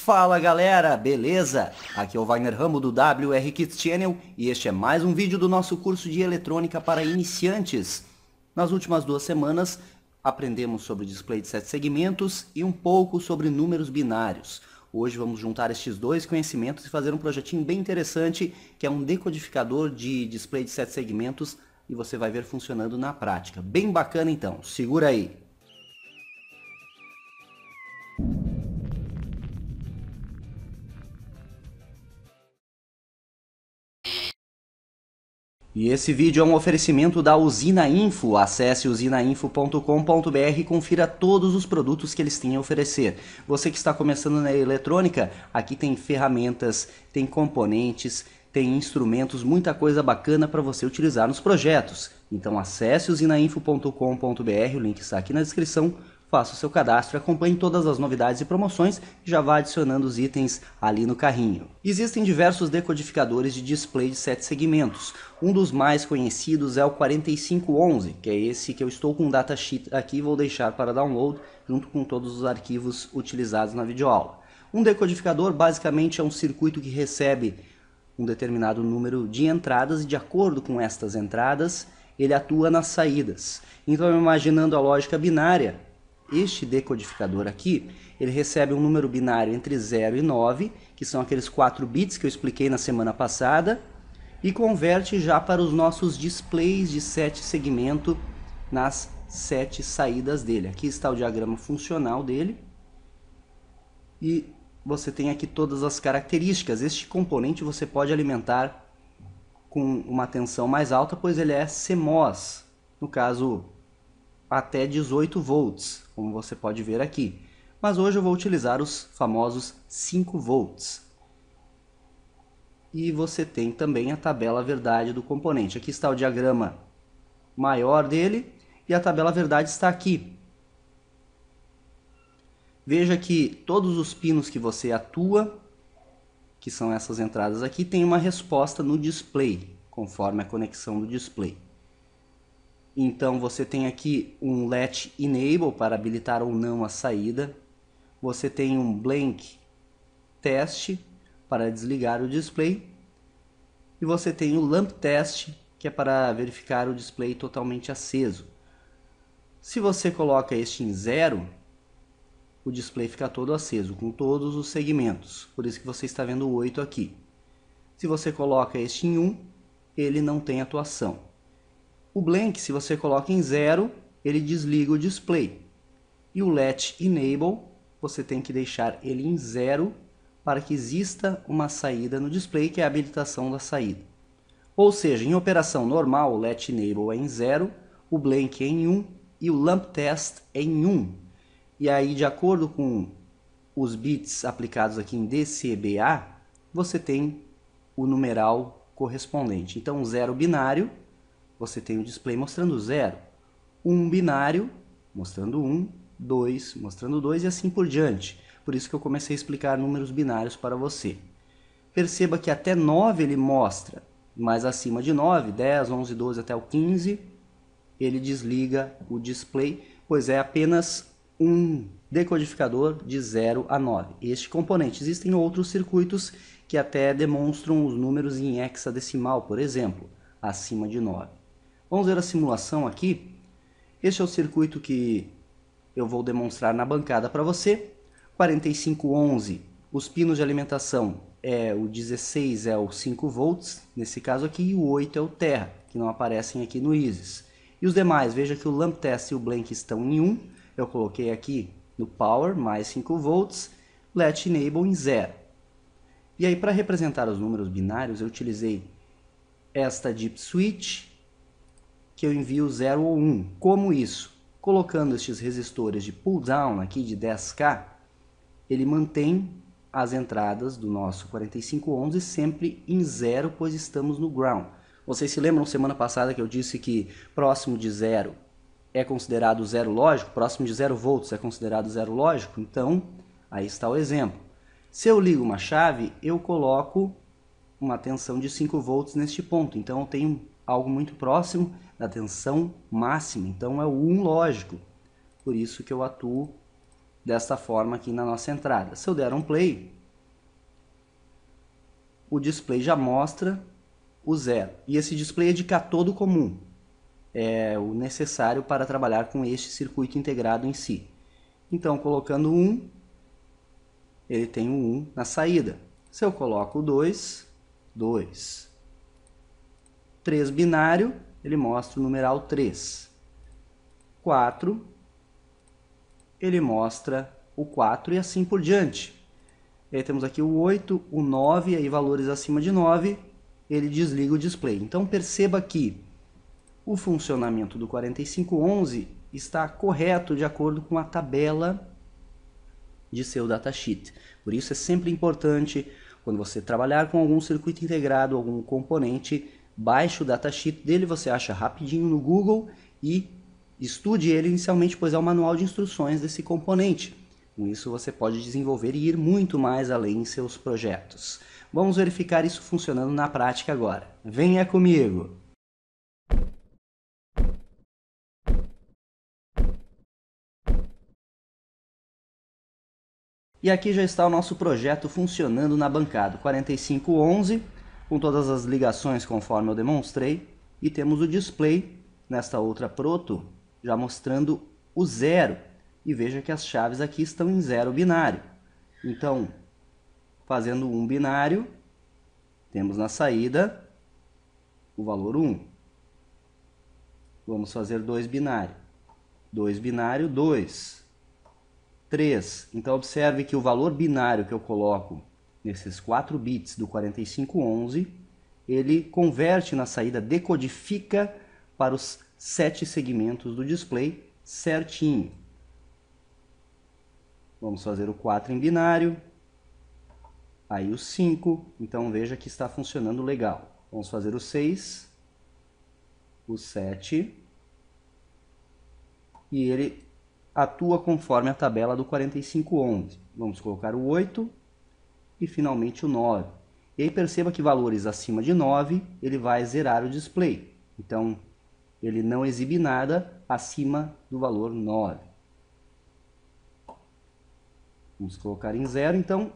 Fala galera, beleza? Aqui é o Wagner Rambo do WR Kids Channel e este é mais um vídeo do nosso curso de eletrônica para iniciantes. Nas últimas 2 semanas aprendemos sobre display de 7 segmentos e um pouco sobre números binários. Hoje vamos juntar estes dois conhecimentos e fazer um projetinho bem interessante que é um decodificador de display de 7 segmentos e você vai ver funcionando na prática. Bem bacana então, segura aí! E esse vídeo é um oferecimento da Usina Info. Acesse usinainfo.com.br e confira todos os produtos que eles têm a oferecer. Você que está começando na eletrônica, aqui tem ferramentas, tem componentes, tem instrumentos, muita coisa bacana para você utilizar nos projetos. Então acesse usinainfo.com.br, o link está aqui na descrição. Faça o seu cadastro, acompanhe todas as novidades e promoções e já vá adicionando os itens ali no carrinho. Existem diversos decodificadores de display de 7 segmentos. Um dos mais conhecidos é o 4511, que é esse que eu estou com o datasheet aqui e vou deixar para download junto com todos os arquivos utilizados na videoaula. Um decodificador basicamente é um circuito que recebe um determinado número de entradas e de acordo com estas entradas ele atua nas saídas. Então, imaginando a lógica binária, este decodificador aqui, ele recebe um número binário entre 0 e 9, que são aqueles 4 bits que eu expliquei na semana passada, e converte já para os nossos displays de 7 segmentos nas 7 saídas dele. Aqui está o diagrama funcional dele, e você tem aqui todas as características. Este componente você pode alimentar com uma tensão mais alta, pois ele é CMOS, no caso até 18 volts, como você pode ver aqui. Mas hoje eu vou utilizar os famosos 5 volts. E você tem também a tabela verdade do componente. Aqui está o diagrama maior dele e a tabela verdade está aqui. Veja que todos os pinos que você atua, que são essas entradas aqui, tem uma resposta no display, conforme a conexão do display. Então você tem aqui um Latch Enable para habilitar ou não a saída. Você tem um Blank Test para desligar o display. E você tem o Lamp Test, que é para verificar o display totalmente aceso. Se você coloca este em 0, o display fica todo aceso, com todos os segmentos. Por isso que você está vendo o 8 aqui. Se você coloca este em 1, ele não tem atuação. O Blank, se você coloca em 0, ele desliga o display. E o Latch Enable, você tem que deixar ele em 0 para que exista uma saída no display, que é a habilitação da saída. Ou seja, em operação normal, o Latch Enable é em 0, o Blank é em 1 e o Lamp Test é em 1. E aí, de acordo com os bits aplicados aqui em DCBA, você tem o numeral correspondente. Então, 0 binário, você tem o display mostrando 0, 1 binário mostrando 1, 2 mostrando 2 e assim por diante. Por isso que eu comecei a explicar números binários para você. Perceba que até 9 ele mostra, mas acima de 9, 10, 11, 12 até o 15, ele desliga o display, pois é apenas um decodificador de 0 a 9. Este componente. Existem outros circuitos que até demonstram os números em hexadecimal, por exemplo, acima de 9. Vamos ver a simulação aqui. Este é o circuito que eu vou demonstrar na bancada para você. 4511, os pinos de alimentação, o 16 é o 5 volts, nesse caso aqui, e o 8 é o Terra, que não aparecem aqui no ISIS. E os demais, veja que o Lamp Test e o Blank estão em 1, eu coloquei aqui no Power, mais 5 volts, Latch Enable em 0. E aí, para representar os números binários, eu utilizei esta Dip Switch, que eu envio 0 ou 1. Como isso? Colocando estes resistores de pull down aqui de 10K, ele mantém as entradas do nosso 4511 sempre em 0, pois estamos no ground. Vocês se lembram semana passada que eu disse que próximo de 0 é considerado 0 lógico? Próximo de 0 volts é considerado 0 lógico? Então, aí está o exemplo. Se eu ligo uma chave, eu coloco uma tensão de 5 volts neste ponto. Então eu tenho algo muito próximo da tensão máxima. Então é o 1 lógico. Por isso que eu atuo desta forma aqui na nossa entrada. Se eu der um play, o display já mostra o 0. E esse display é de cátodo comum. É o necessário para trabalhar com este circuito integrado em si. Então, colocando 1, ele tem o 1 na saída. Se eu coloco o 2, 2. 3 binário, ele mostra o numeral 3. 4, ele mostra o 4 e assim por diante. E aí temos aqui o 8, o 9, e aí valores acima de 9, ele desliga o display. Então perceba que o funcionamento do 4511 está correto de acordo com a tabela de seu datasheet. Por isso é sempre importante, quando você trabalhar com algum circuito integrado, algum componente, baixe o datasheet dele, você acha rapidinho no Google e estude ele inicialmente, pois é o manual de instruções desse componente. Com isso você pode desenvolver e ir muito mais além em seus projetos. Vamos verificar isso funcionando na prática agora. Venha comigo! E aqui já está o nosso projeto funcionando na bancada 4511, com todas as ligações conforme eu demonstrei, e temos o display nesta outra proto, já mostrando o 0, e veja que as chaves aqui estão em 0 binário. Então, fazendo 1 binário, temos na saída o valor 1. Vamos fazer 2 binário. 2 binário, 2. 3. Então, observe que o valor binário que eu coloco nesses 4 bits do 4511, ele converte na saída, decodifica para os 7 segmentos do display certinho. Vamos fazer o 4 em binário, aí o 5, então veja que está funcionando legal. Vamos fazer o 6, o 7, e ele atua conforme a tabela do 4511. Vamos colocar o 8 e finalmente o 9. E aí perceba que valores acima de 9, ele vai zerar o display. Então, ele não exibe nada acima do valor 9. Vamos colocar em 0, então,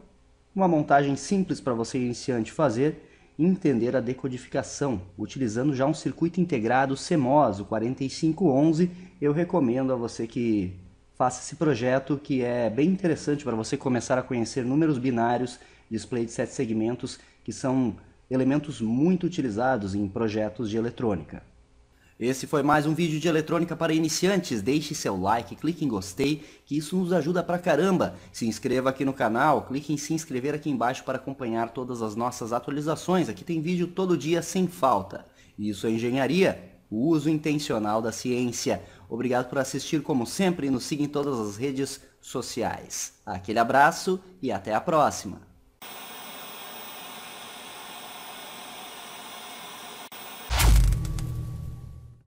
uma montagem simples para você iniciante fazer e entender a decodificação. Utilizando já um circuito integrado CMOS, o 4511, eu recomendo a você que faça esse projeto, que é bem interessante para você começar a conhecer números binários, display de 7 segmentos, que são elementos muito utilizados em projetos de eletrônica. Esse foi mais um vídeo de eletrônica para iniciantes. Deixe seu like, clique em gostei, que isso nos ajuda pra caramba. Se inscreva aqui no canal, clique em se inscrever aqui embaixo para acompanhar todas as nossas atualizações. Aqui tem vídeo todo dia sem falta. Isso é engenharia, o uso intencional da ciência. Obrigado por assistir como sempre e nos siga em todas as redes sociais. Aquele abraço e até a próxima!